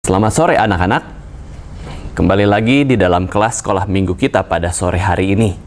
Selamat sore anak-anak. Kembali lagi di dalam kelas sekolah minggu kita pada sore hari ini.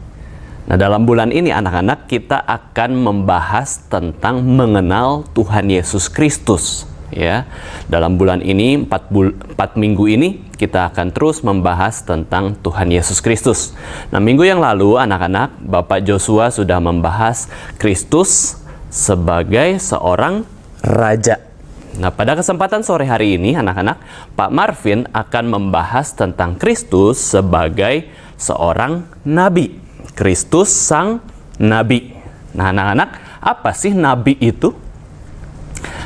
Nah, dalam bulan ini anak-anak kita akan membahas tentang mengenal Tuhan Yesus Kristus. Ya, dalam bulan ini 4 minggu ini kita akan terus membahas tentang Tuhan Yesus Kristus. Nah, minggu yang lalu anak-anak Bapak Joshua sudah membahas Kristus sebagai seorang raja. Nah, pada kesempatan sore hari ini, anak-anak, Pak Marvin akan membahas tentang Kristus sebagai seorang nabi. Kristus sang nabi. Nah, anak-anak, apa sih nabi itu?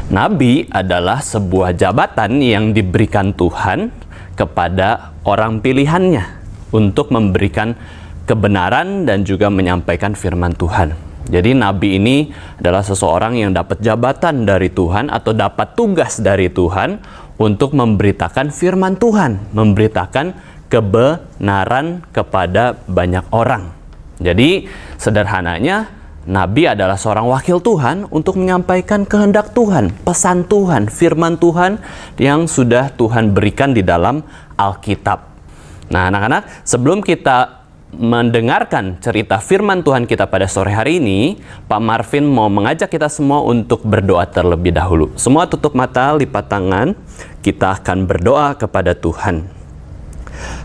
Nabi adalah sebuah jabatan yang diberikan Tuhan kepada orang pilihannya untuk memberikan kebenaran dan juga menyampaikan firman Tuhan. Jadi nabi ini adalah seseorang yang dapat jabatan dari Tuhan atau dapat tugas dari Tuhan untuk memberitakan firman Tuhan, memberitakan kebenaran kepada banyak orang. Jadi sederhananya nabi adalah seorang wakil Tuhan untuk menyampaikan kehendak Tuhan, pesan Tuhan, firman Tuhan yang sudah Tuhan berikan di dalam Alkitab. Nah, anak-anak, sebelum kita mendengarkan cerita firman Tuhan kita pada sore hari ini, Pak Marvin mau mengajak kita semua untuk berdoa terlebih dahulu. Semua tutup mata, lipat tangan, kita akan berdoa kepada Tuhan.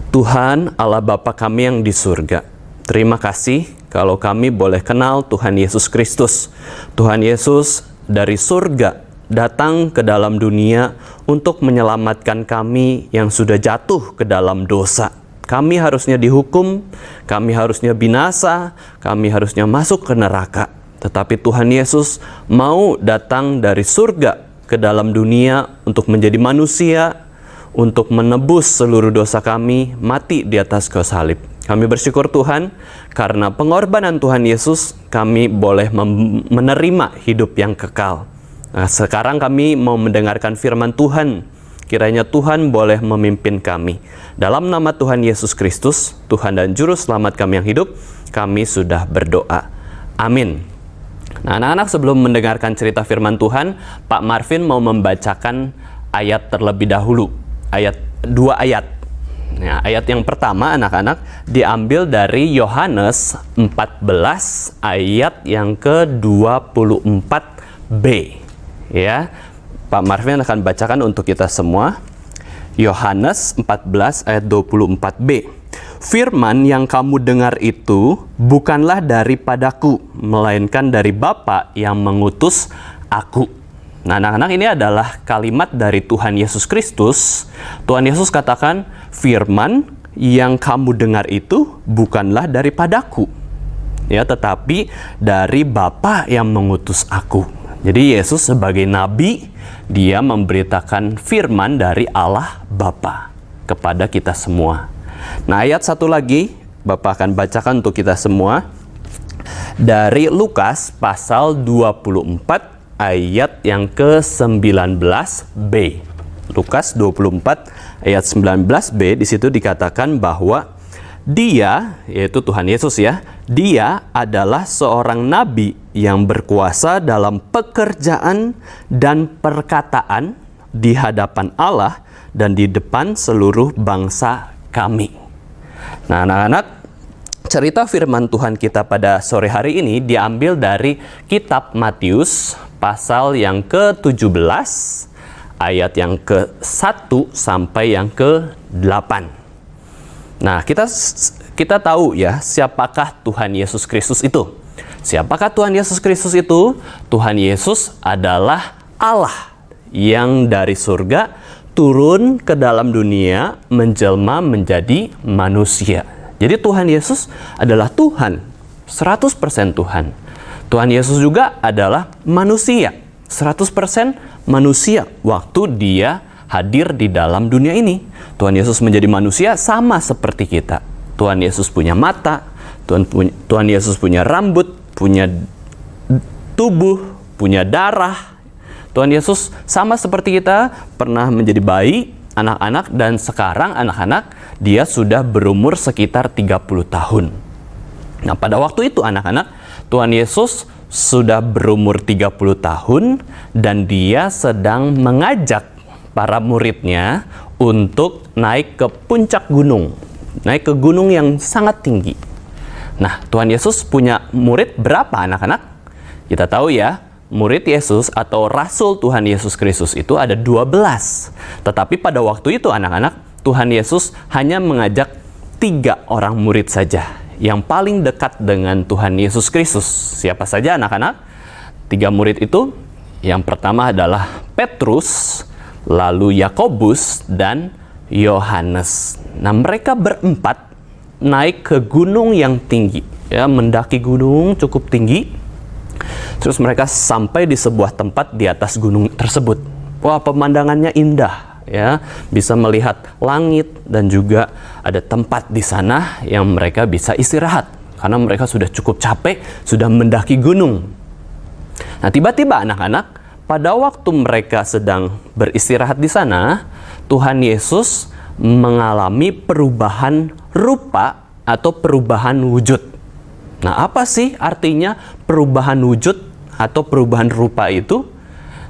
Tuhan Allah Bapa kami yang di surga, terima kasih kalau kami boleh kenal Tuhan Yesus Kristus. Tuhan Yesus dari surga datang ke dalam dunia untuk menyelamatkan kami yang sudah jatuh ke dalam dosa. Kami harusnya dihukum, kami harusnya binasa, kami harusnya masuk ke neraka. Tetapi Tuhan Yesus mau datang dari surga ke dalam dunia untuk menjadi manusia, untuk menebus seluruh dosa kami, mati di atas kayu salib. Kami bersyukur Tuhan, karena pengorbanan Tuhan Yesus, kami boleh menerima hidup yang kekal. Nah, sekarang kami mau mendengarkan firman Tuhan. Kiranya Tuhan boleh memimpin kami. Dalam nama Tuhan Yesus Kristus, Tuhan dan Juru Selamat kami yang hidup, kami sudah berdoa. Amin. Nah, anak-anak, sebelum mendengarkan cerita firman Tuhan, Pak Marvin mau membacakan ayat terlebih dahulu. Dua ayat. Nah, ayat yang pertama, anak-anak, diambil dari Yohanes 14 ayat yang ke-24b. Ya. Pak Marvin akan bacakan untuk kita semua. Yohanes 14 ayat 24b. Firman yang kamu dengar itu bukanlah daripadaku, melainkan dari Bapa yang mengutus aku. Nah, anak-anak, ini adalah kalimat dari Tuhan Yesus Kristus. Tuhan Yesus katakan, firman yang kamu dengar itu bukanlah daripadaku, ya, tetapi dari Bapa yang mengutus aku. Jadi Yesus sebagai nabi, dia memberitakan firman dari Allah Bapa kepada kita semua. Nah, ayat satu lagi Bapak akan bacakan untuk kita semua dari Lukas pasal 24 ayat yang ke-19b. Lukas 24 ayat 19b, di situ dikatakan bahwa dia, yaitu Tuhan Yesus ya, dia adalah seorang nabi yang berkuasa dalam pekerjaan dan perkataan di hadapan Allah dan di depan seluruh bangsa kami. Nah, anak-anak, cerita firman Tuhan kita pada sore hari ini diambil dari kitab Matius pasal yang ke-17 ayat yang ke-1 sampai yang ke-8. Nah, kita tahu ya, siapakah Tuhan Yesus Kristus itu? Siapakah Tuhan Yesus Kristus itu? Tuhan Yesus adalah Allah yang dari surga turun ke dalam dunia, menjelma menjadi manusia. Jadi Tuhan Yesus adalah Tuhan, 100% Tuhan. Tuhan Yesus juga adalah manusia, 100% manusia waktu dia hadir di dalam dunia ini. Tuhan Yesus menjadi manusia sama seperti kita. Tuhan Yesus punya mata, Tuhan Yesus punya rambut, punya tubuh, punya darah. Tuhan Yesus sama seperti kita, pernah menjadi bayi, anak-anak, dan sekarang anak-anak, dia sudah berumur sekitar 30 tahun. Nah, pada waktu itu anak-anak, Tuhan Yesus sudah berumur 30 tahun dan dia sedang mengajak para muridnya untuk naik ke puncak gunung, naik ke gunung yang sangat tinggi. Nah, Tuhan Yesus punya murid berapa anak-anak? Kita tahu ya, murid Yesus atau Rasul Tuhan Yesus Kristus itu ada 12. Tetapi pada waktu itu anak-anak, Tuhan Yesus hanya mengajak 3 orang murid saja yang paling dekat dengan Tuhan Yesus Kristus. Siapa saja anak-anak? 3 murid itu, yang pertama adalah Petrus, lalu Yakobus, dan Yohanes. Nah, mereka berempat naik ke gunung yang tinggi, ya, mendaki gunung cukup tinggi. Terus mereka sampai di sebuah tempat di atas gunung tersebut. Wah, pemandangannya indah, ya, bisa melihat langit dan juga ada tempat di sana yang mereka bisa istirahat karena mereka sudah cukup capek, sudah mendaki gunung. Nah, tiba-tiba anak-anak, pada waktu mereka sedang beristirahat di sana, Tuhan Yesus mengalami perubahan rupa atau perubahan wujud. Nah, apa sih artinya perubahan wujud atau perubahan rupa itu?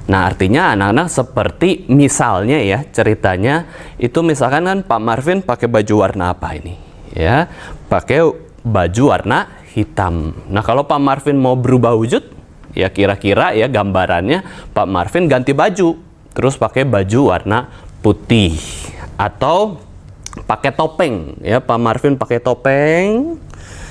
Nah, artinya anak-anak seperti misalnya ya, ceritanya itu misalkan kan Pak Marvin pakai baju warna apa ini? Ya, pakai baju warna hitam. Nah, kalau Pak Marvin mau berubah wujud, ya kira-kira ya gambarannya Pak Marvin ganti baju, terus pakai baju warna putih atau pakai topeng, ya Pak Marvin pakai topeng.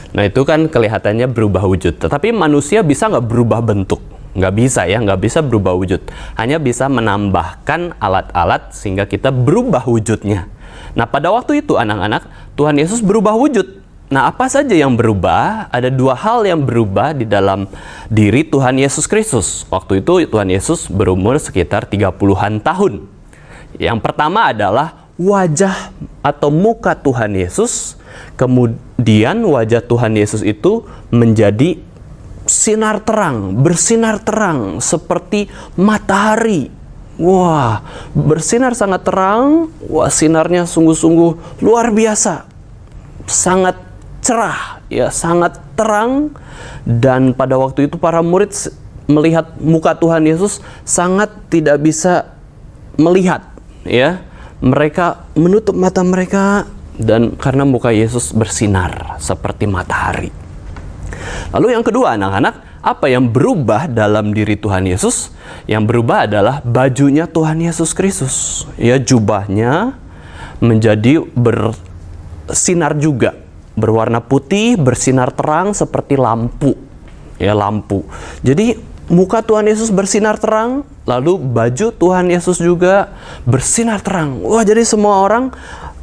Nah, itu kan kelihatannya berubah wujud. Tetapi manusia bisa nggak berubah bentuk? Nggak bisa ya, nggak bisa berubah wujud. Hanya bisa menambahkan alat-alat sehingga kita berubah wujudnya. Nah, pada waktu itu anak-anak, Tuhan Yesus berubah wujud. Nah, apa saja yang berubah? Ada 2 hal yang berubah di dalam diri Tuhan Yesus Kristus. Waktu itu Tuhan Yesus berumur sekitar 30-an tahun. Yang pertama adalah wajah atau muka Tuhan Yesus. Kemudian wajah Tuhan Yesus itu menjadi sinar terang, bersinar terang seperti matahari. Wah, bersinar sangat terang. Wah, sinarnya sungguh-sungguh luar biasa. Sangat cerah, ya, sangat terang. Dan pada waktu itu para murid melihat muka Tuhan Yesus sangat tidak bisa melihat, ya. Mereka menutup mata mereka dan karena muka Yesus bersinar seperti matahari. Lalu yang kedua anak-anak, apa yang berubah dalam diri Tuhan Yesus? Yang berubah adalah bajunya Tuhan Yesus Kristus. Ya, jubahnya menjadi bersinar juga, berwarna putih, bersinar terang seperti lampu. Ya, lampu. Jadi muka Tuhan Yesus bersinar terang, lalu baju Tuhan Yesus juga bersinar terang. Wah, jadi semua orang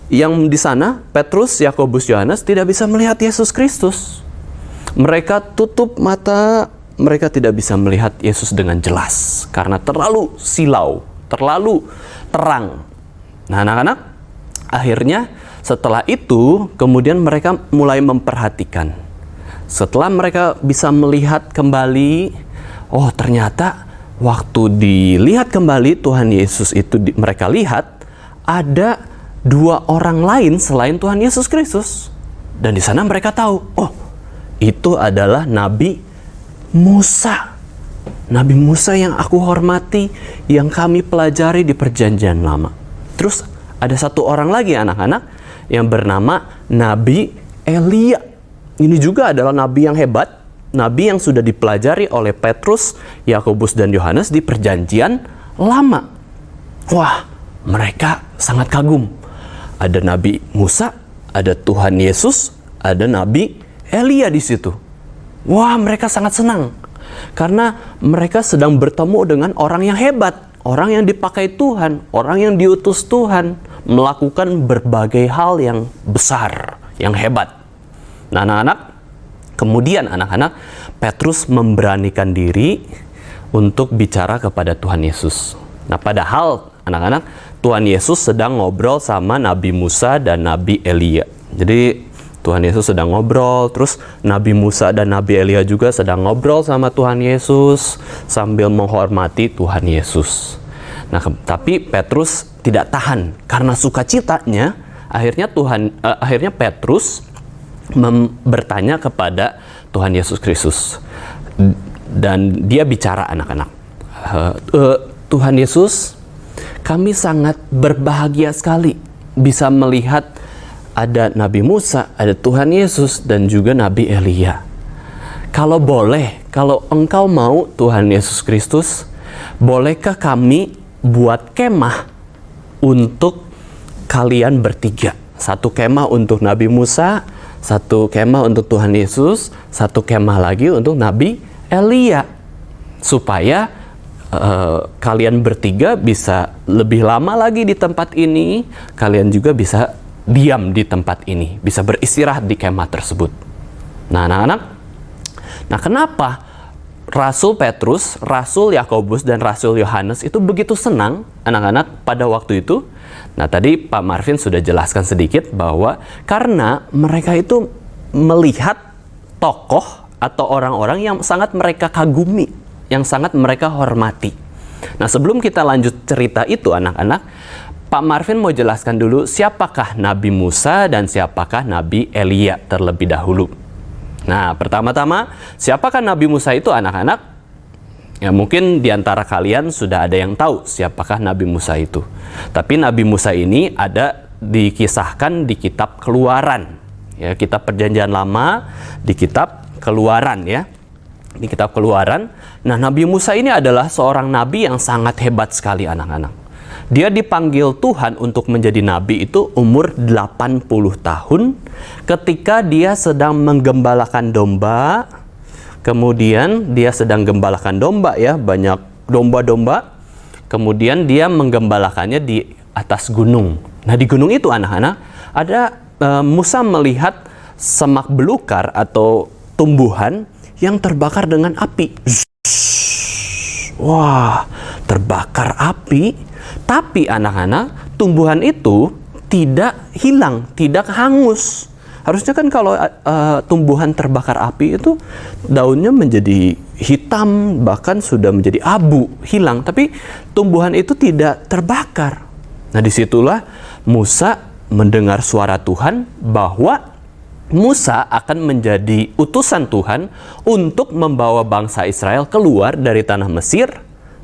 yang di sana, Petrus, Yakobus, Yohanes, tidak bisa melihat Yesus Kristus. Mereka tutup mata, mereka tidak bisa melihat Yesus dengan jelas karena terlalu silau, terlalu terang. Nah, anak-anak, akhirnya setelah itu kemudian mereka mulai memperhatikan. Setelah mereka bisa melihat kembali, oh ternyata waktu dilihat kembali Tuhan Yesus itu mereka lihat ada 2 orang lain selain Tuhan Yesus Kristus. Dan di sana mereka tahu, oh itu adalah Nabi Musa. Nabi Musa yang aku hormati, yang kami pelajari di Perjanjian Lama. Terus ada 1 orang lagi anak-anak yang bernama Nabi Elia. Ini juga adalah nabi yang hebat, nabi yang sudah dipelajari oleh Petrus, Yakobus, dan Yohanes di Perjanjian Lama. Wah, mereka sangat kagum. Ada Nabi Musa, ada Tuhan Yesus, ada Nabi Elia di situ. Wah, mereka sangat senang karena mereka sedang bertemu dengan orang yang hebat, orang yang dipakai Tuhan, orang yang diutus Tuhan melakukan berbagai hal yang besar, yang hebat. Nah, anak-anak, kemudian anak-anak, Petrus memberanikan diri untuk bicara kepada Tuhan Yesus. Nah, padahal anak-anak, Tuhan Yesus sedang ngobrol sama Nabi Musa dan Nabi Elia. Jadi Tuhan Yesus sedang ngobrol, terus Nabi Musa dan Nabi Elia juga sedang ngobrol sama Tuhan Yesus sambil menghormati Tuhan Yesus. Nah, tapi Petrus tidak tahan karena sukacitanya. Akhirnya Petrus bertanya kepada Tuhan Yesus Kristus, dan dia bicara anak-anak, Tuhan Yesus, kami sangat berbahagia sekali bisa melihat ada Nabi Musa, ada Tuhan Yesus, dan juga Nabi Elia. Kalau boleh, kalau engkau mau Tuhan Yesus Kristus, bolehkah kami buat kemah untuk kalian bertiga? Satu kemah untuk Nabi Musa, satu kemah untuk Tuhan Yesus, satu kemah lagi untuk Nabi Elia. Supaya kalian bertiga bisa lebih lama lagi di tempat ini, kalian juga bisa diam di tempat ini, bisa beristirahat di kemah tersebut. Nah, anak-anak, nah kenapa Rasul Petrus, Rasul Yakobus, dan Rasul Yohanes itu begitu senang, anak-anak, pada waktu itu? Nah, tadi Pak Marvin sudah jelaskan sedikit bahwa karena mereka itu melihat tokoh atau orang-orang yang sangat mereka kagumi, yang sangat mereka hormati. Nah, sebelum kita lanjut cerita itu, anak-anak, Pak Marvin mau jelaskan dulu siapakah Nabi Musa dan siapakah Nabi Elia terlebih dahulu. Nah, pertama-tama, siapakah Nabi Musa itu, anak-anak? Ya, mungkin di antara kalian sudah ada yang tahu siapakah Nabi Musa itu. Tapi Nabi Musa ini ada dikisahkan di kitab Keluaran. Ya, kitab Perjanjian Lama di kitab Keluaran, ya. Di kitab Keluaran. Nah, Nabi Musa ini adalah seorang nabi yang sangat hebat sekali, anak-anak. Dia dipanggil Tuhan untuk menjadi nabi itu umur 80 tahun ketika dia sedang menggembalakan domba. Kemudian dia sedang gembalakan domba, ya, banyak domba-domba. Kemudian dia menggembalakannya di atas gunung. Nah, di gunung itu, anak-anak, ada Musa melihat semak belukar atau tumbuhan yang terbakar dengan api. Wah, terbakar api. Tapi anak-anak, tumbuhan itu tidak hilang, tidak hangus. Harusnya kan kalau tumbuhan terbakar api itu daunnya menjadi hitam, bahkan sudah menjadi abu, hilang. Tapi tumbuhan itu tidak terbakar. Nah, disitulah Musa mendengar suara Tuhan bahwa Musa akan menjadi utusan Tuhan untuk membawa bangsa Israel keluar dari tanah Mesir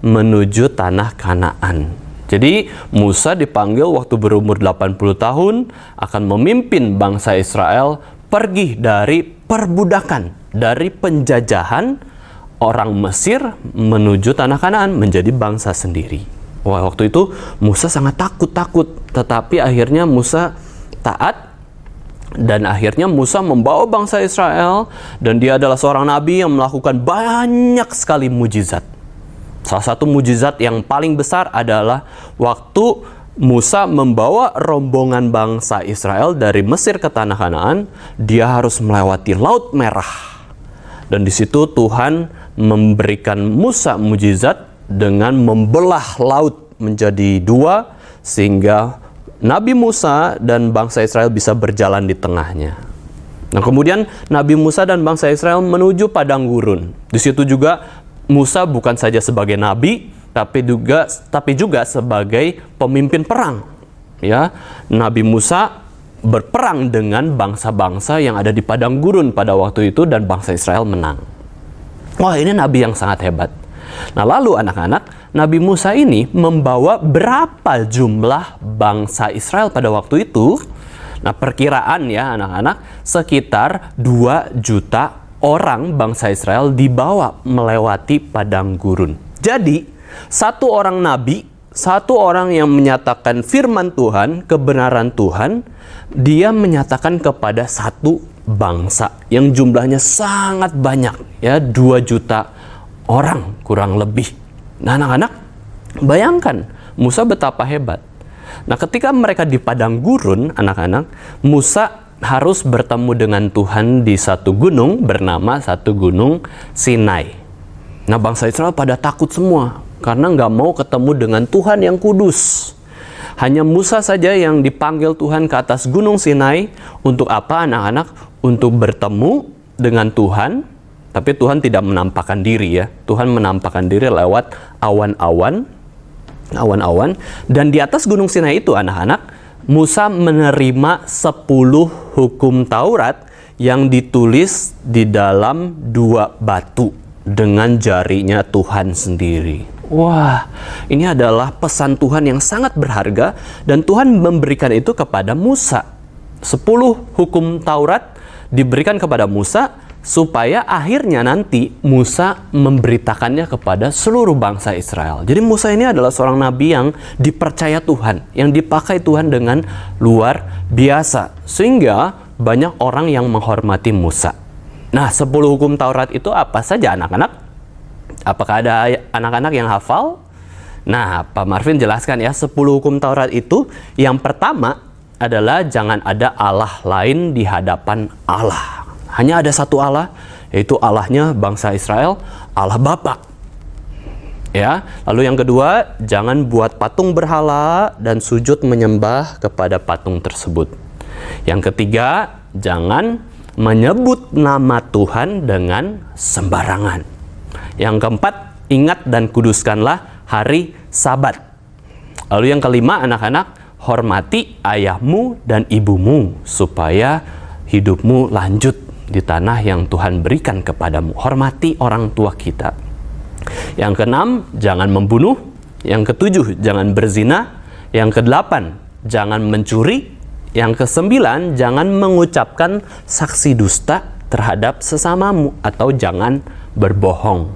menuju tanah Kanaan. Jadi Musa dipanggil waktu berumur 80 tahun akan memimpin bangsa Israel pergi dari perbudakan, dari penjajahan orang Mesir menuju tanah Kanaan, menjadi bangsa sendiri. Wah, waktu itu Musa sangat takut, tetapi akhirnya Musa taat. Dan akhirnya Musa membawa bangsa Israel, dan dia adalah seorang nabi yang melakukan banyak sekali mujizat. Salah satu mujizat yang paling besar adalah waktu Musa membawa rombongan bangsa Israel dari Mesir ke tanah Kanaan, dia harus melewati Laut Merah. Dan di situ Tuhan memberikan Musa mujizat dengan membelah laut menjadi dua, sehingga Nabi Musa dan bangsa Israel bisa berjalan di tengahnya. Nah, kemudian Nabi Musa dan bangsa Israel menuju padang gurun. Di situ juga Musa bukan saja sebagai nabi, tapi juga sebagai pemimpin perang. Ya, Nabi Musa berperang dengan bangsa-bangsa yang ada di padang gurun pada waktu itu, dan bangsa Israel menang. Wah, ini nabi yang sangat hebat. Nah, lalu anak-anak, Nabi Musa ini membawa berapa jumlah bangsa Israel pada waktu itu? Nah, perkiraan, ya anak-anak, sekitar 2 juta orang bangsa Israel dibawa melewati padang gurun. Jadi, satu orang nabi, satu orang yang menyatakan firman Tuhan, kebenaran Tuhan, dia menyatakan kepada satu bangsa yang jumlahnya sangat banyak, ya, 2 juta orang kurang lebih. Nah, anak-anak, bayangkan Musa betapa hebat. Nah, ketika mereka di padang gurun, anak-anak, Musa harus bertemu dengan Tuhan di satu gunung bernama satu gunung Sinai. Nah, bangsa Israel pada takut semua karena nggak mau ketemu dengan Tuhan yang kudus. Hanya Musa saja yang dipanggil Tuhan ke atas gunung Sinai. Untuk apa, anak-anak? Untuk bertemu dengan Tuhan. Tapi Tuhan tidak menampakkan diri, ya. Tuhan menampakkan diri lewat awan-awan. Dan di atas gunung Sinai itu, anak-anak, Musa menerima 10 hukum Taurat yang ditulis di dalam 2 batu. dengan jarinya Tuhan sendiri. Wah, ini adalah pesan Tuhan yang sangat berharga, dan Tuhan memberikan itu kepada Musa. 10 hukum Taurat diberikan kepada Musa, supaya akhirnya nanti Musa memberitakannya kepada seluruh bangsa Israel. Jadi Musa ini adalah seorang nabi yang dipercaya Tuhan, yang dipakai Tuhan dengan luar biasa, sehingga banyak orang yang menghormati Musa. Nah, 10 hukum Taurat itu apa saja, anak-anak? Apakah ada anak-anak yang hafal? Nah, Pak Marvin jelaskan ya, 10 hukum Taurat itu, yang pertama adalah jangan ada Allah lain di hadapan Allah. Hanya ada satu Allah, yaitu Allahnya bangsa Israel, Allah Bapa. Ya, lalu yang kedua, jangan buat patung berhala dan sujud menyembah kepada patung tersebut. Yang ketiga, jangan menyebut nama Tuhan dengan sembarangan. Yang keempat, ingat dan kuduskanlah hari Sabat. Lalu yang kelima, anak-anak, hormati ayahmu dan ibumu supaya hidupmu lanjut di tanah yang Tuhan berikan kepadamu. Hormati orang tua kita. Yang keenam, jangan membunuh. Yang ketujuh, jangan berzina. Yang kedelapan, jangan mencuri. Yang kesembilan, jangan mengucapkan saksi dusta terhadap sesamamu atau jangan berbohong.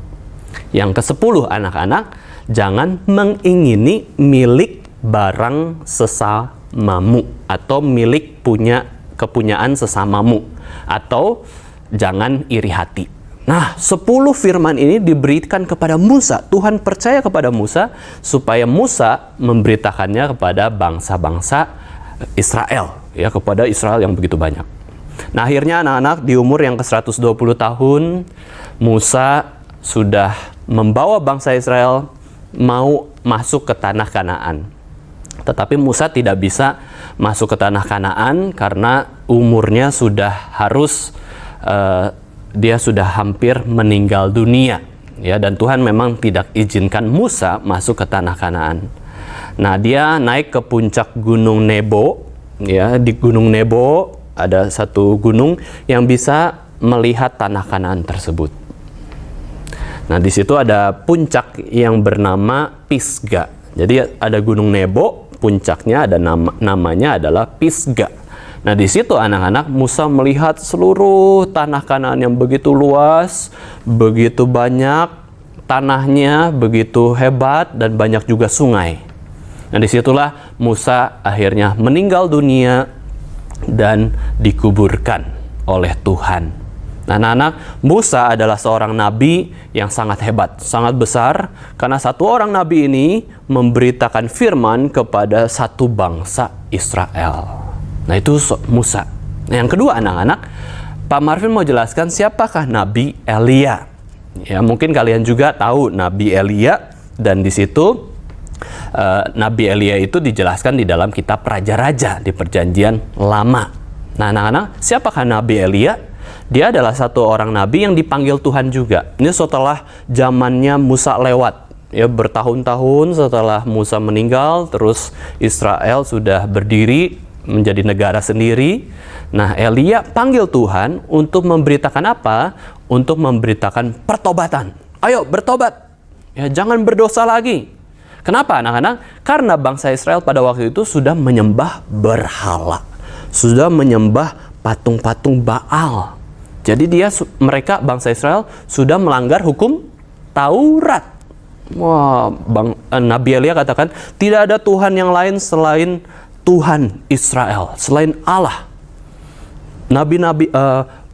Yang ke-10, anak-anak, jangan mengingini milik barang sesamamu atau milik kepunyaan sesamamu, atau jangan iri hati. Nah, 10 firman ini diberikan kepada Musa. Tuhan percaya kepada Musa supaya Musa memberitakannya kepada bangsa-bangsa Israel, ya, kepada Israel yang begitu banyak. Nah, akhirnya anak-anak, di umur yang ke-120 tahun, Musa sudah membawa bangsa Israel mau masuk ke tanah Kanaan. Tetapi Musa tidak bisa masuk ke tanah Kanaan karena umurnya sudah dia sudah hampir meninggal dunia, ya, dan Tuhan memang tidak izinkan Musa masuk ke tanah Kanaan. Nah, dia naik ke puncak Gunung Nebo, ya. Di Gunung Nebo ada satu gunung yang bisa melihat tanah Kanaan tersebut. Nah, di situ ada puncak yang bernama Pisga. Jadi ada Gunung Nebo, puncaknya ada namanya adalah Pisga. Nah, di situ anak-anak, Musa melihat seluruh tanah Kanaan yang begitu luas, begitu banyak tanahnya, begitu hebat, dan banyak juga sungai. Nah, disitulah Musa akhirnya meninggal dunia dan dikuburkan oleh Tuhan. Nah, anak-anak, Musa adalah seorang nabi yang sangat hebat, sangat besar, karena satu orang nabi ini memberitakan firman kepada satu bangsa Israel. Nah, itu Musa. Nah, yang kedua, anak-anak, Pak Marvin mau jelaskan siapakah Nabi Elia. Ya, mungkin kalian juga tahu Nabi Elia, dan di situ Nabi Elia itu dijelaskan di dalam kitab Raja-Raja di Perjanjian Lama. Nah, anak-anak, siapakah Nabi Elia? Dia adalah satu orang nabi yang dipanggil Tuhan juga. Ini setelah zamannya Musa lewat, ya, bertahun-tahun setelah Musa meninggal, terus Israel sudah berdiri menjadi negara sendiri. Nah, Elia panggil Tuhan untuk memberitakan apa? Untuk memberitakan pertobatan. Ayo bertobat, ya, jangan berdosa lagi. Kenapa, anak-anak? Karena bangsa Israel pada waktu itu sudah menyembah berhala, sudah menyembah patung-patung Baal. Jadi mereka bangsa Israel sudah melanggar hukum Taurat. Wah, Nabi Elia katakan tidak ada Tuhan yang lain selain Tuhan Israel, selain Allah.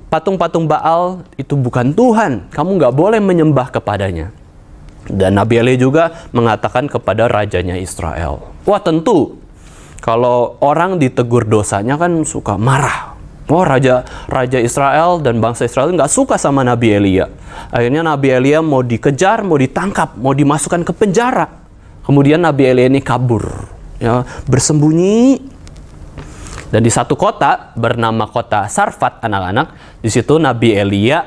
Patung-patung Baal itu bukan Tuhan. Kamu nggak boleh menyembah kepadanya. Dan Nabi Elia juga mengatakan kepada rajanya Israel. Wah, tentu kalau orang ditegur dosanya kan suka marah. Oh, Raja Israel dan bangsa Israel nggak suka sama Nabi Elia. Akhirnya Nabi Elia mau dikejar, mau ditangkap, mau dimasukkan ke penjara. Kemudian Nabi Elia ini kabur, ya, bersembunyi. Dan di satu kota bernama kota Sarfat, anak-anak, di situ Nabi Elia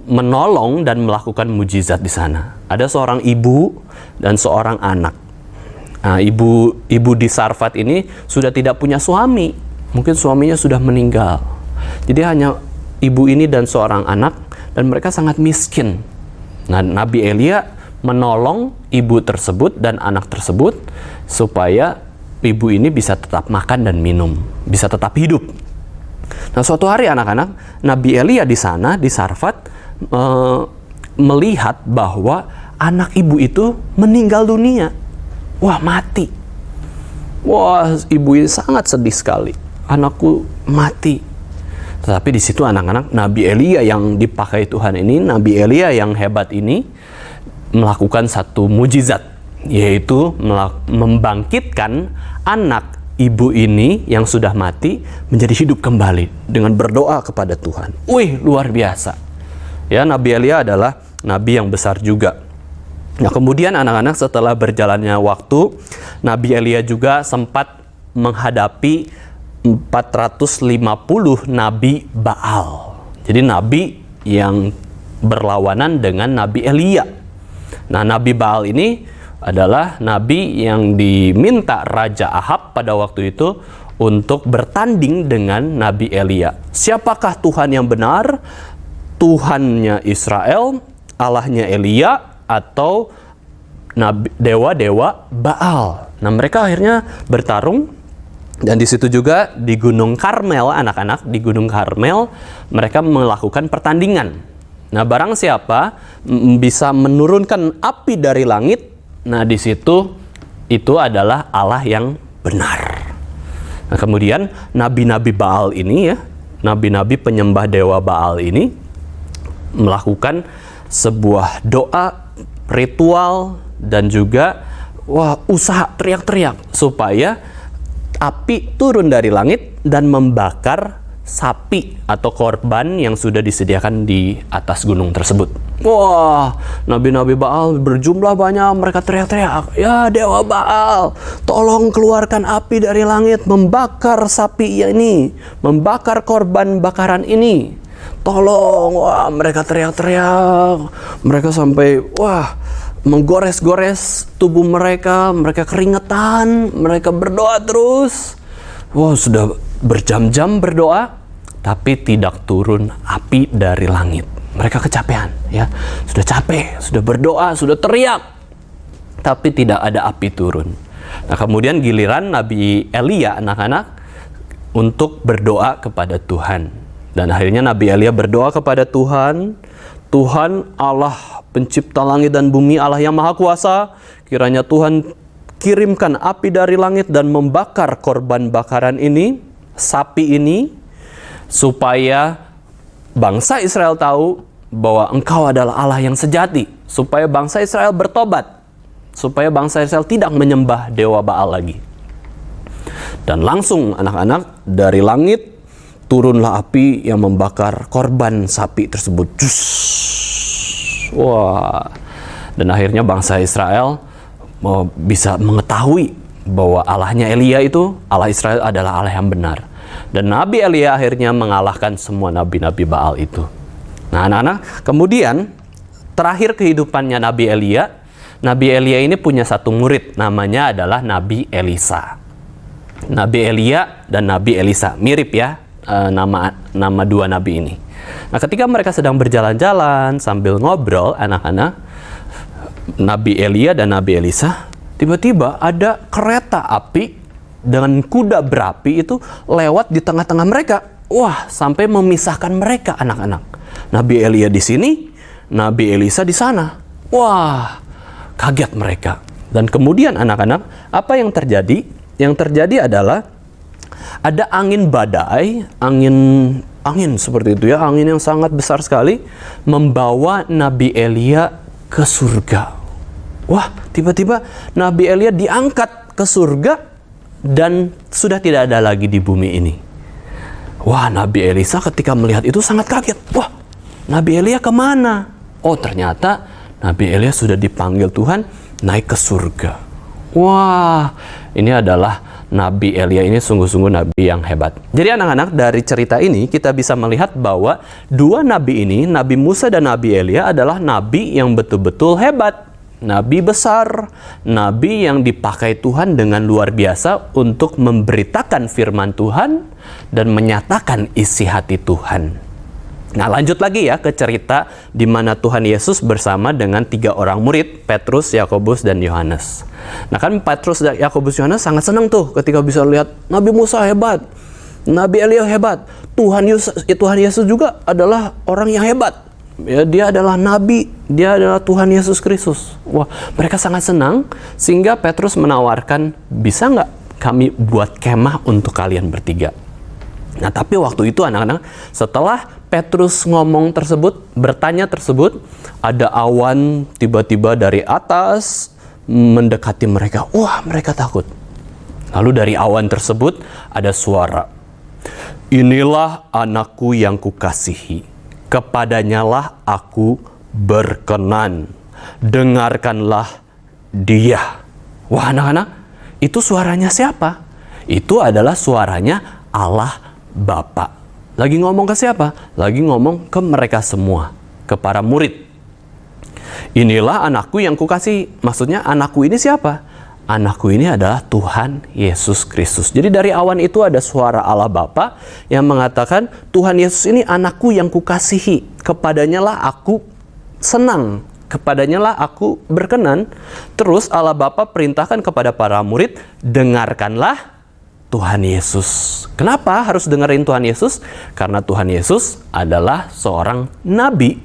menolong dan melakukan mujizat di sana. Ada seorang ibu dan seorang anak. Nah, ibu di Sarfat ini sudah tidak punya suami. Mungkin suaminya sudah meninggal. Jadi hanya ibu ini dan seorang anak, dan mereka sangat miskin. Nah, Nabi Elia menolong ibu tersebut dan anak tersebut supaya ibu ini bisa tetap makan dan minum, bisa tetap hidup. Nah, suatu hari anak-anak, Nabi Elia di sana, di Sarfat, melihat bahwa anak ibu itu meninggal dunia. Wah, mati. Wah, ibu ini sangat sedih sekali. Anakku mati. Tetapi di situ anak-anak, Nabi Elia yang dipakai Tuhan ini, Nabi Elia yang hebat ini, melakukan satu mujizat, yaitu membangkitkan anak ibu ini yang sudah mati menjadi hidup kembali dengan berdoa kepada Tuhan. Wih, luar biasa. Ya, Nabi Elia adalah nabi yang besar juga. Nah, kemudian anak-anak, setelah berjalannya waktu, Nabi Elia juga sempat menghadapi 450 nabi Baal. Jadi nabi yang berlawanan dengan Nabi Elia. Nah, Nabi Baal ini adalah nabi yang diminta Raja Ahab pada waktu itu untuk bertanding dengan Nabi Elia. Siapakah Tuhan yang benar? Tuhannya Israel, Allahnya Elia, atau dewa-dewa Baal. Nah, mereka akhirnya bertarung, dan di situ juga di Gunung Karmel, anak-anak, di Gunung Karmel mereka melakukan pertandingan. Nah, barang siapa bisa menurunkan api dari langit, nah di situ itu adalah Allah yang benar. Nah, kemudian nabi-nabi Baal ini, ya, nabi-nabi penyembah dewa Baal ini melakukan sebuah doa, ritual, dan juga usaha teriak-teriak supaya api turun dari langit dan membakar sapi atau korban yang sudah disediakan di atas gunung tersebut. Wah, nabi-nabi Baal berjumlah banyak, mereka teriak-teriak, "Ya dewa Baal, tolong keluarkan api dari langit, membakar sapi ini, membakar korban bakaran ini. Tolong!" Wah, mereka teriak-teriak, mereka sampai menggores-gores tubuh mereka, mereka keringetan, mereka berdoa terus. Wah, sudah berjam-jam berdoa, tapi tidak turun api dari langit. Mereka kecapean, ya. Sudah capek, sudah berdoa, sudah teriak, tapi tidak ada api turun. Nah, kemudian giliran Nabi Elia, anak-anak, untuk berdoa kepada Tuhan. Dan akhirnya Nabi Elia berdoa kepada Tuhan, "Tuhan Allah pencipta langit dan bumi, Allah yang maha kuasa, kiranya Tuhan kirimkan api dari langit dan membakar korban bakaran ini, sapi ini, supaya bangsa Israel tahu bahwa Engkau adalah Allah yang sejati, supaya bangsa Israel bertobat, supaya bangsa Israel tidak menyembah dewa Baal lagi." Dan langsung anak-anak, dari langit turunlah api yang membakar korban sapi tersebut. Jus. Wah. Dan akhirnya bangsa Israel bisa mengetahui bahwa Allahnya Elia itu, Allah Israel adalah Allah yang benar. Dan Nabi Elia akhirnya mengalahkan semua nabi-nabi Baal itu. Nah, anak-anak, kemudian terakhir kehidupannya Nabi Elia ini punya satu murid, namanya adalah Nabi Elisa. Nabi Elia dan Nabi Elisa, mirip ya, nama dua nabi ini. Nah, ketika mereka sedang berjalan-jalan sambil ngobrol, anak-anak, Nabi Elia dan Nabi Elisa, tiba-tiba ada kereta api dengan kuda berapi itu lewat di tengah-tengah mereka. Wah, sampai memisahkan mereka, anak-anak. Nabi Elia di sini, Nabi Elisa di sana. Wah, kaget mereka. Dan kemudian anak-anak, apa yang terjadi? Yang terjadi adalah ada angin badai, angin seperti itu ya, angin yang sangat besar sekali, membawa Nabi Elia ke surga. Wah, tiba-tiba Nabi Elia diangkat ke surga dan sudah tidak ada lagi di bumi ini. Wah, Nabi Elisa ketika melihat itu sangat kaget. Wah, Nabi Elia kemana? Oh, ternyata Nabi Elia sudah dipanggil Tuhan naik ke surga. Wah, ini adalah Nabi Elia ini sungguh-sungguh nabi yang hebat. Jadi anak-anak, dari cerita ini kita bisa melihat bahwa dua nabi ini, Nabi Musa dan Nabi Elia, adalah nabi yang betul-betul hebat. Nabi besar, nabi yang dipakai Tuhan dengan luar biasa untuk memberitakan firman Tuhan dan menyatakan isi hati Tuhan. Nah, lanjut lagi ya ke cerita di mana Tuhan Yesus bersama dengan 3 orang murid, Petrus, Yakobus, dan Yohanes. Nah kan Petrus, Yakobus, Yohanes sangat senang tuh ketika bisa lihat Nabi Musa hebat, Nabi Elia hebat, Tuhan Yesus juga adalah orang yang hebat. Ya, dia adalah Nabi, dia adalah Tuhan Yesus Kristus. Wah, mereka sangat senang sehingga Petrus menawarkan, bisa nggak kami buat kemah untuk kalian bertiga? Nah, tapi waktu itu anak-anak, setelah Petrus ngomong tersebut, bertanya tersebut, ada awan tiba-tiba dari atas mendekati mereka. Wah, mereka takut. Lalu dari awan tersebut ada suara. Inilah anakku yang kukasihi, kepadanyalah aku berkenan. Dengarkanlah dia. Wah, anak-anak, itu suaranya siapa? Itu adalah suaranya Allah Bapa. Lagi ngomong ke siapa? Lagi ngomong ke mereka semua, ke para murid. Inilah anakku yang kukasihi. Maksudnya anakku ini siapa? Anakku ini adalah Tuhan Yesus Kristus. Jadi dari awan itu ada suara Allah Bapa yang mengatakan, Tuhan Yesus ini anakku yang kukasihi. Kepadanyalah aku senang. Kepadanyalah aku berkenan. Terus Allah Bapa perintahkan kepada para murid, dengarkanlah Tuhan Yesus. Kenapa harus dengerin Tuhan Yesus? Karena Tuhan Yesus adalah seorang nabi,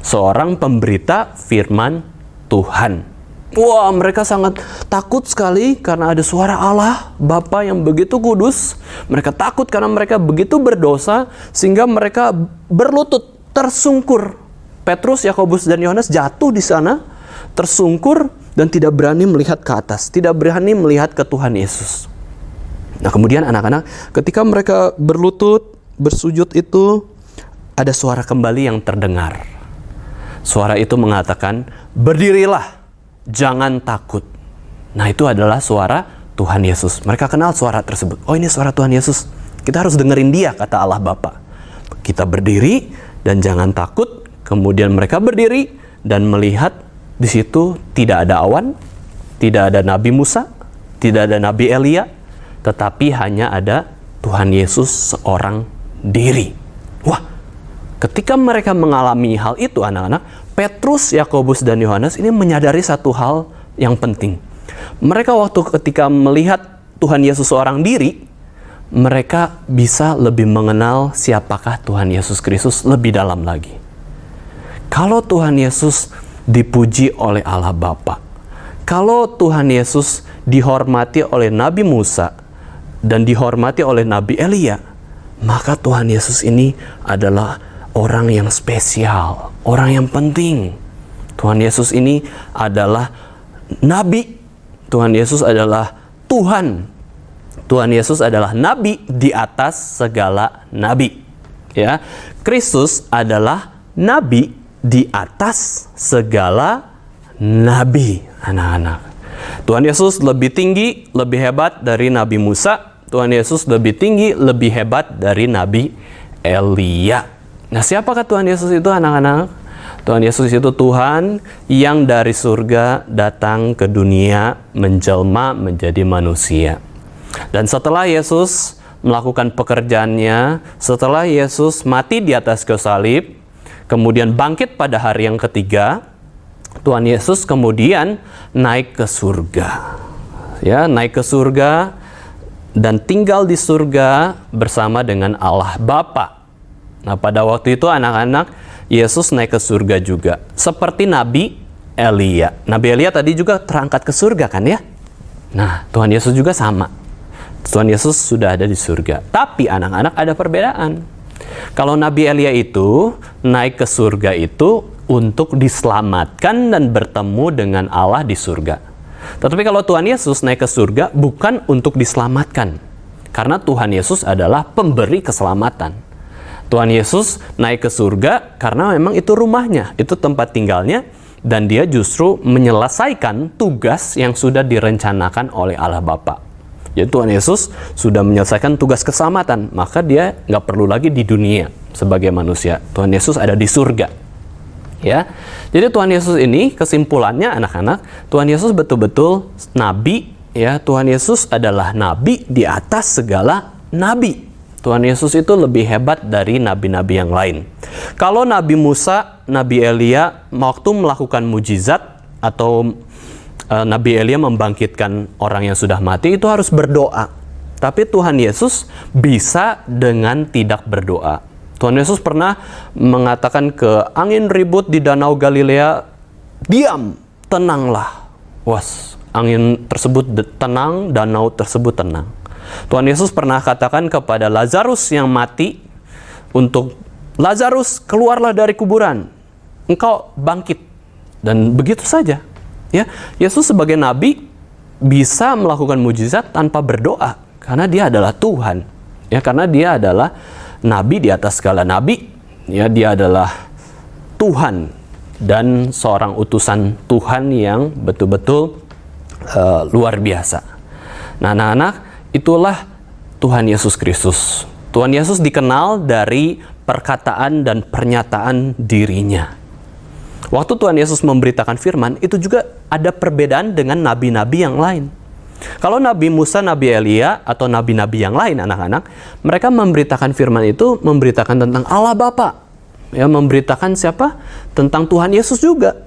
seorang pemberita firman Tuhan. Wah, mereka sangat takut sekali karena ada suara Allah Bapa yang begitu kudus. Mereka takut karena mereka begitu berdosa sehingga mereka berlutut, tersungkur. Petrus, Yakobus, dan Yohanes jatuh di sana, tersungkur dan tidak berani melihat ke atas, tidak berani melihat ke Tuhan Yesus. Nah, kemudian anak-anak, ketika mereka berlutut, bersujud itu, ada suara kembali yang terdengar. Suara itu mengatakan, berdirilah, jangan takut. Nah, itu adalah suara Tuhan Yesus. Mereka kenal suara tersebut. Oh, ini suara Tuhan Yesus. Kita harus dengerin dia, kata Allah Bapa. Kita berdiri dan jangan takut. Kemudian mereka berdiri dan melihat di situ tidak ada awan, tidak ada Nabi Musa, tidak ada Nabi Elia, tetapi hanya ada Tuhan Yesus seorang diri. Wah, ketika mereka mengalami hal itu anak-anak, Petrus, Yakobus, dan Yohanes ini menyadari satu hal yang penting. Mereka ketika melihat Tuhan Yesus seorang diri, mereka bisa lebih mengenal siapakah Tuhan Yesus Kristus lebih dalam lagi. Kalau Tuhan Yesus dipuji oleh Allah Bapa, kalau Tuhan Yesus dihormati oleh Nabi Musa, dan dihormati oleh Nabi Elia, maka Tuhan Yesus ini adalah orang yang spesial, orang yang penting. Tuhan Yesus ini adalah Nabi. Tuhan Yesus adalah Tuhan. Tuhan Yesus adalah Nabi di atas segala Nabi. Ya, Kristus adalah Nabi di atas segala Nabi, anak-anak. Tuhan Yesus lebih tinggi, lebih hebat dari Nabi Musa. Tuhan Yesus lebih tinggi, lebih hebat dari Nabi Elia. Nah, siapakah Tuhan Yesus itu, anak-anak? Tuhan Yesus itu Tuhan yang dari surga datang ke dunia, menjelma menjadi manusia. Dan setelah Yesus melakukan pekerjaannya, setelah Yesus mati di atas kayu salib, kemudian bangkit pada hari yang ketiga, Tuhan Yesus kemudian naik ke surga. Ya, naik ke surga dan tinggal di surga bersama dengan Allah Bapa. Nah, pada waktu itu anak-anak, Yesus naik ke surga juga. Seperti Nabi Elia. Nabi Elia tadi juga terangkat ke surga kan ya? Nah, Tuhan Yesus juga sama. Tuhan Yesus sudah ada di surga. Tapi anak-anak ada perbedaan. Kalau Nabi Elia itu naik ke surga itu untuk diselamatkan dan bertemu dengan Allah di surga. Tetapi kalau Tuhan Yesus naik ke surga bukan untuk diselamatkan. Karena Tuhan Yesus adalah pemberi keselamatan. Tuhan Yesus naik ke surga karena memang itu rumahnya, itu tempat tinggalnya, dan dia justru menyelesaikan tugas yang sudah direncanakan oleh Allah Bapa. Jadi Tuhan Yesus sudah menyelesaikan tugas keselamatan, maka dia nggak perlu lagi di dunia sebagai manusia. Tuhan Yesus ada di surga. Ya, jadi Tuhan Yesus ini kesimpulannya anak-anak, Tuhan Yesus betul-betul nabi. Ya, Tuhan Yesus adalah nabi di atas segala nabi. Tuhan Yesus itu lebih hebat dari nabi-nabi yang lain. Kalau Nabi Musa, Nabi Elia waktu melakukan mujizat atau Nabi Elia membangkitkan orang yang sudah mati, itu harus berdoa. Tapi Tuhan Yesus bisa dengan tidak berdoa. Tuhan Yesus pernah mengatakan ke angin ribut di Danau Galilea, "Diam, tenanglah." Was, angin tersebut tenang, danau tersebut tenang. Tuhan Yesus pernah katakan kepada Lazarus yang mati, untuk Lazarus, keluarlah dari kuburan, engkau bangkit. Dan begitu saja. Ya, Yesus sebagai nabi bisa melakukan mujizat tanpa berdoa karena dia adalah Tuhan. Ya, karena dia adalah nabi di atas segala nabi. Ya, dia adalah Tuhan dan seorang utusan Tuhan yang betul-betul luar biasa. Nah, anak-anak, itulah Tuhan Yesus Kristus. Tuhan Yesus dikenal dari perkataan dan pernyataan dirinya. Waktu Tuhan Yesus memberitakan firman, itu juga ada perbedaan dengan nabi-nabi yang lain. Kalau Nabi Musa, Nabi Elia, atau nabi-nabi yang lain, anak-anak, mereka memberitakan firman itu, memberitakan tentang Allah Bapa. Ya, memberitakan siapa? Tentang Tuhan Yesus juga.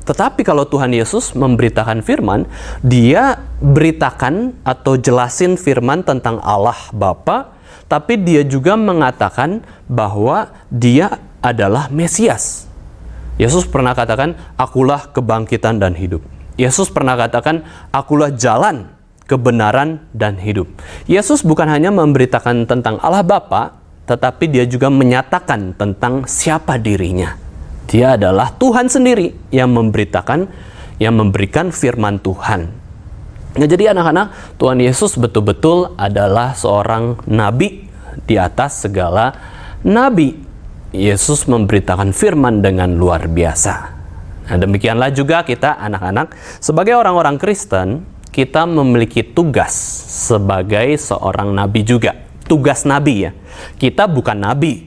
Tetapi kalau Tuhan Yesus memberitakan firman, dia beritakan atau jelasin firman tentang Allah Bapa, tapi dia juga mengatakan bahwa dia adalah Mesias. Yesus pernah katakan, "Akulah kebangkitan dan hidup." Yesus pernah katakan, "Akulah jalan, kebenaran, dan hidup." Yesus bukan hanya memberitakan tentang Allah Bapa, tetapi dia juga menyatakan tentang siapa dirinya. Dia adalah Tuhan sendiri yang memberitakan, yang memberikan firman Tuhan. Nah, jadi anak-anak, Tuhan Yesus betul-betul adalah seorang nabi di atas segala nabi. Yesus memberitakan firman dengan luar biasa. Nah, demikianlah juga kita anak-anak, sebagai orang-orang Kristen, kita memiliki tugas sebagai seorang nabi juga. Tugas nabi, ya. Kita bukan nabi.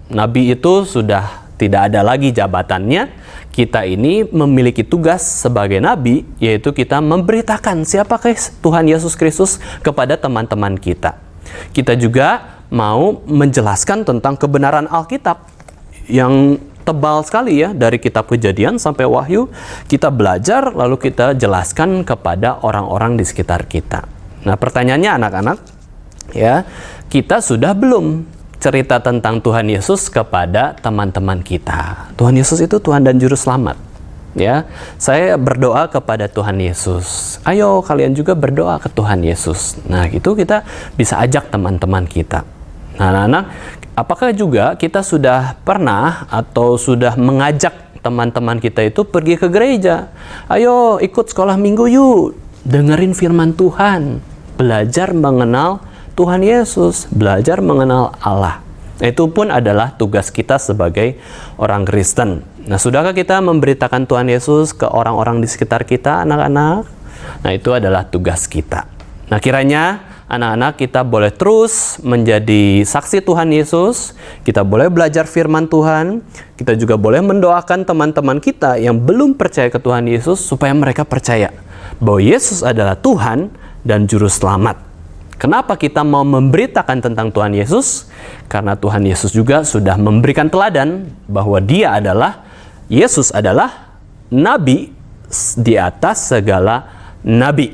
Nabi itu sudah tidak ada lagi jabatannya. Kita ini memiliki tugas sebagai nabi, yaitu kita memberitakan siapakah Tuhan Yesus Kristus kepada teman-teman kita. Kita juga mau menjelaskan tentang kebenaran Alkitab yang tebal sekali, ya, dari kitab Kejadian sampai Wahyu. Kita belajar lalu kita jelaskan kepada orang-orang di sekitar kita. Nah, pertanyaannya anak-anak, ya, kita sudah belum cerita tentang Tuhan Yesus kepada teman-teman kita? Tuhan Yesus itu Tuhan dan Juru Selamat. Ya, saya berdoa kepada Tuhan Yesus. Ayo kalian juga berdoa ke Tuhan Yesus. Nah, itu kita bisa ajak teman-teman kita. Nah, anak-anak, apakah juga kita sudah pernah atau sudah mengajak teman-teman kita itu pergi ke gereja? Ayo ikut sekolah minggu yuk, dengerin firman Tuhan, belajar mengenal Tuhan Yesus, belajar mengenal Allah. Itu pun adalah tugas kita sebagai orang Kristen. Nah, sudahkah kita memberitakan Tuhan Yesus ke orang-orang di sekitar kita, anak-anak? Nah, itu adalah tugas kita. Nah, kiranya anak-anak kita boleh terus menjadi saksi Tuhan Yesus. Kita boleh belajar firman Tuhan. Kita juga boleh mendoakan teman-teman kita yang belum percaya ke Tuhan Yesus supaya mereka percaya bahwa Yesus adalah Tuhan dan Juru Selamat. Kenapa kita mau memberitakan tentang Tuhan Yesus? Karena Tuhan Yesus juga sudah memberikan teladan bahwa Yesus adalah nabi di atas segala nabi.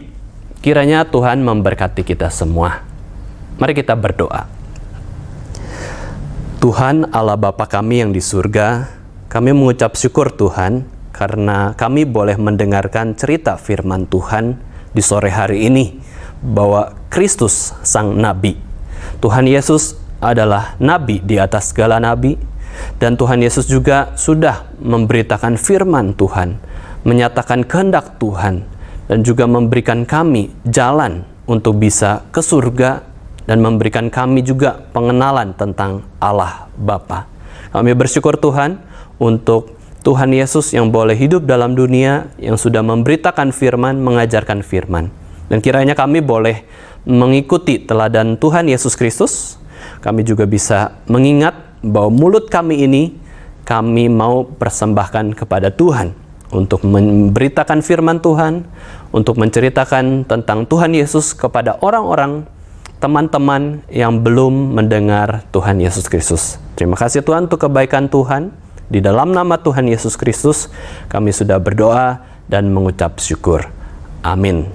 Kiranya Tuhan memberkati kita semua. Mari kita berdoa. Tuhan Allah Bapa kami yang di surga, kami mengucap syukur Tuhan karena kami boleh mendengarkan cerita firman Tuhan di sore hari ini, bahwa Kristus sang nabi. Tuhan Yesus adalah nabi di atas segala nabi, dan Tuhan Yesus juga sudah memberitakan firman Tuhan, menyatakan kehendak Tuhan, dan juga memberikan kami jalan untuk bisa ke surga, dan memberikan kami juga pengenalan tentang Allah Bapa. Kami bersyukur Tuhan untuk Tuhan Yesus yang boleh hidup dalam dunia, yang sudah memberitakan firman, mengajarkan firman. Dan kiranya kami boleh mengikuti teladan Tuhan Yesus Kristus. Kami juga bisa mengingat bahwa mulut kami ini kami mau persembahkan kepada Tuhan untuk memberitakan firman Tuhan, untuk menceritakan tentang Tuhan Yesus kepada orang-orang teman-teman yang belum mendengar Tuhan Yesus Kristus. Terima kasih Tuhan untuk kebaikan Tuhan. Di dalam nama Tuhan Yesus Kristus, kami sudah berdoa dan mengucap syukur. Amin.